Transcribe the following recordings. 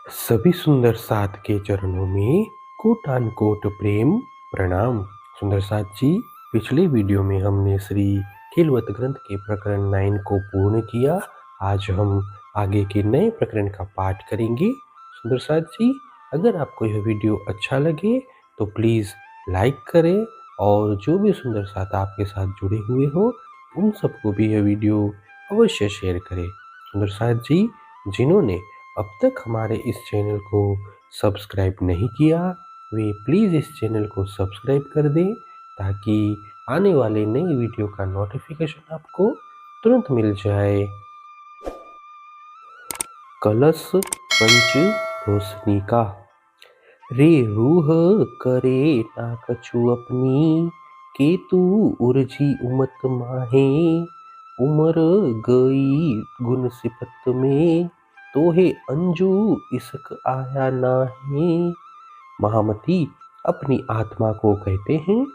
सभी सुंदर साथ के चरणों में कोटान कोट प्रेम प्रणाम। सुंदर साथ जी, पिछले वीडियो में हमने श्री खेलवत ग्रंथ के प्रकरण 9 को पूर्ण किया। आज हम आगे के नए प्रकरण का पाठ करेंगे। सुंदर साथ जी, अगर आपको यह वीडियो अच्छा लगे तो प्लीज़ लाइक करें और जो भी सुंदर साथ आपके साथ जुड़े हुए हो उन सबको भी यह वीडियो अवश्य शेयर करें। सुंदर साथ जी, जिन्होंने अब तक हमारे इस चैनल को सब्सक्राइब नहीं किया, वे प्लीज़ इस चैनल को सब्सक्राइब कर दें ताकि आने वाले नई वीडियो का नोटिफिकेशन आपको तुरंत मिल जाए। कलश पंच रोशनी का। रे रूह करे ना कछु अपनी, के तू उर्जी उमत माहे। उमर गई गुण सिफत में, तोहे अंजू इसक आया नाहे। महामती अपनी आत्मा को कहते हैं,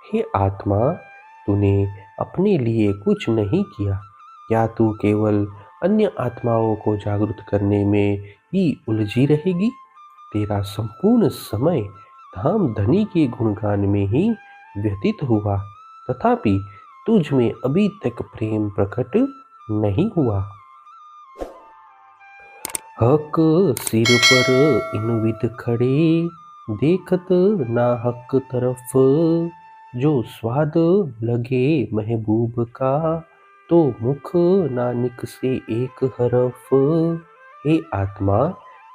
हे आत्मा, तूने अपने लिए कुछ नहीं किया। क्या तू केवल अन्य आत्माओं को जागृत करने में ही उलझी रहेगी? तेरा संपूर्ण समय धाम धनी के गुणगान में ही व्यतीत हुआ, तथापि तुझ में अभी तक प्रेम प्रकट नहीं हुआ। हक सिर पर इन विध खड़े, देखत ना हक तरफ। जो स्वाद लगे महबूब का, तो मुख ना निकसे एक हरफ। हे आत्मा,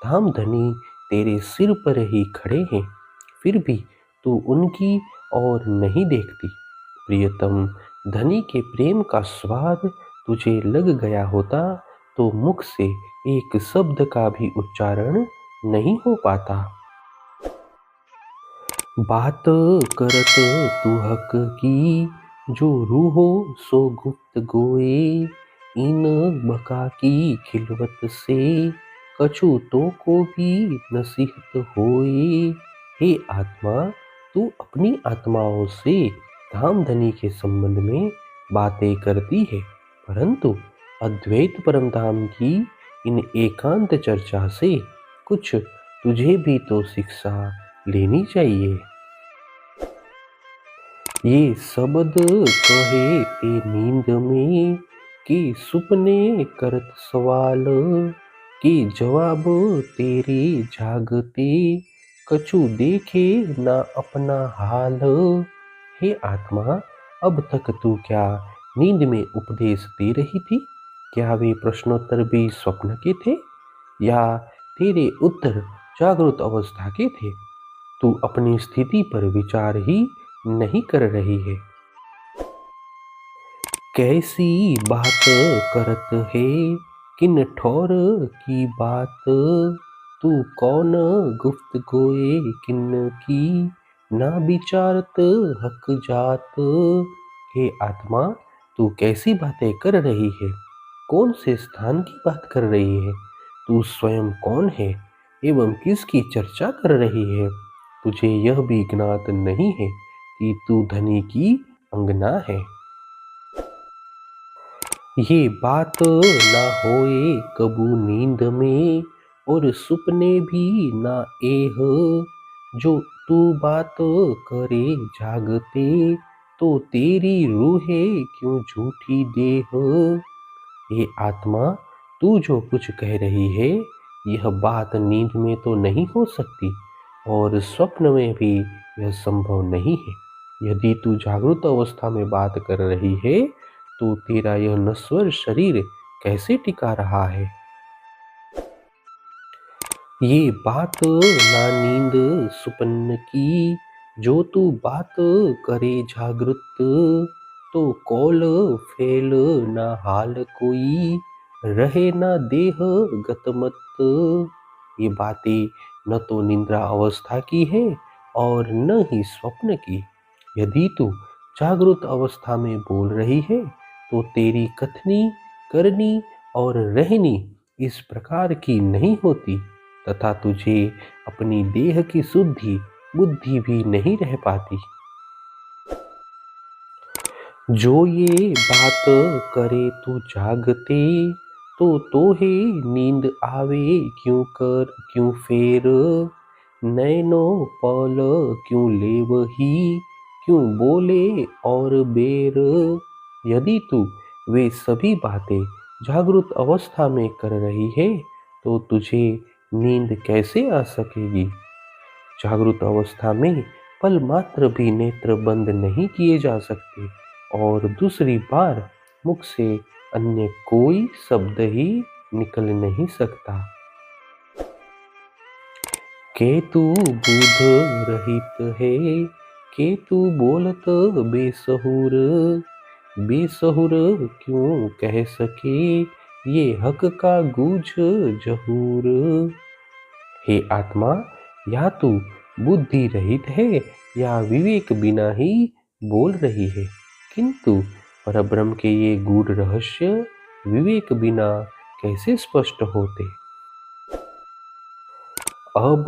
धाम धनी तेरे सिर पर ही खड़े हैं, फिर भी तू उनकी ओर नहीं देखती। प्रियतम, धनी के प्रेम का स्वाद तुझे लग गया होता तो मुख से एक शब्द का भी उच्चारण नहीं हो पाता। बात करत तू हक की, जो रूहो सो गुप्त गोए। इन बका की खिलवत से, कछु तो को भी नसीहत होए। हे आत्मा, तू अपनी आत्माओं से धाम धनी के संबंध में बातें करती है, परंतु अद्वैत परमधाम की इन एकांत चर्चा से कुछ तुझे भी तो शिक्षा लेनी चाहिए। ये शब्द कहे ते नींद में, कि सुपने करत सवाल। कि जवाब तेरे जागते, कछु देखे ना अपना हाल। हे आत्मा, अब तक तू क्या नींद में उपदेश दे रही थी? क्या वे प्रश्नोत्तर भी स्वप्न के थे, या तेरे उत्तर जागृत अवस्था के थे? तू अपनी स्थिति पर विचार ही नहीं कर रही है। कैसी बात करत है, किन ठौर की बात। तू कौन गुफ्त गोए किन की, ना विचारत हक जात। हे आत्मा, तू कैसी बातें कर रही है? कौन से स्थान की बात कर रही है? तू स्वयं कौन है एवं किसकी चर्चा कर रही है? तुझे यह भी ज्ञात नहीं है कि तू धनी की अंगना है। ये बात ना होए कबू नींद में, और सुपने भी ना एह। जो तू बात करे जागते, तो तेरी रूहे क्यों झूठी देह। ये आत्मा, तू जो कुछ कह रही है, यह बात नींद में तो नहीं हो सकती, और स्वप्न में भी यह संभव नहीं है। यदि तू जागृत अवस्था में बात कर रही है, तो तेरा यह नश्वर शरीर कैसे टिका रहा है? ये बात ना नींद सुपन की, जो तू बात करे जागृत। तो कौल फेल ना हाल कोई, रहे ना देह गतमत। ये बातें न तो निद्रा अवस्था की है और न ही स्वप्न की। यदि तू जागृत अवस्था में बोल रही है, तो तेरी कथनी, करनी और रहनी इस प्रकार की नहीं होती, तथा तुझे अपनी देह की शुद्धि बुद्धि भी नहीं रह पाती। जो ये बात करे तू जागते, तोहे नींद आवे क्यों फेर, नैनो पल क्यों लेवही, क्यों बोले और बेर। यदि तू वे सभी बातें जागृत अवस्था में कर रही है तो तुझे नींद कैसे आ सकेगी। जागृत अवस्था में पल मात्र भी नेत्र बंद नहीं किए जा सकते और दूसरी बार मुख से अन्य कोई शब्द ही निकल नहीं सकता। केतु बुध रहित है, केतु बोलत बेसहुर, बेसहुर क्यों कह सके ये हक का गूझ जहूर। हे आत्मा, या तू बुद्धि रहित है या विवेक बिना ही बोल रही है, किंतु परब्रह्म के ये गूढ़ रहस्य विवेक बिना कैसे स्पष्ट होते। अब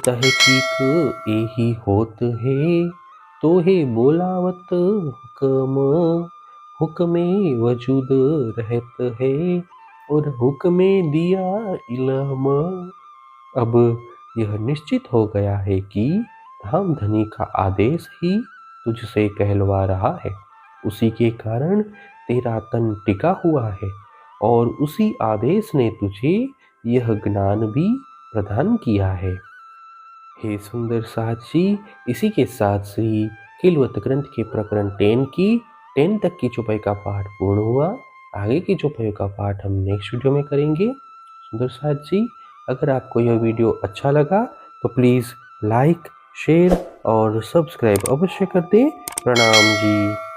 तहकीक यही होत है, तोहे बोलावत हुक्म, हुक्मे वजूद रहत है और हुक्मे दिया इल्म। अब यह निश्चित हो गया है कि धामधनी का आदेश ही तुझसे कहलवा रहा है, उसी के कारण तेरा तन टिका हुआ है और उसी आदेश ने तुझे यह ज्ञान भी प्रदान किया है। हे सुंदर साथी, इसी के साथ ही खिलवत ग्रंथ के प्रकरण 10 तक की चौपाई का पाठ पूर्ण हुआ। आगे की चौपाई का पाठ हम नेक्स्ट वीडियो में करेंगे। सुंदर साथी, अगर आपको यह वीडियो अच्छा लगा तो प्लीज़ लाइक, शेयर और सब्सक्राइब अवश्य कर दें। प्रणाम जी।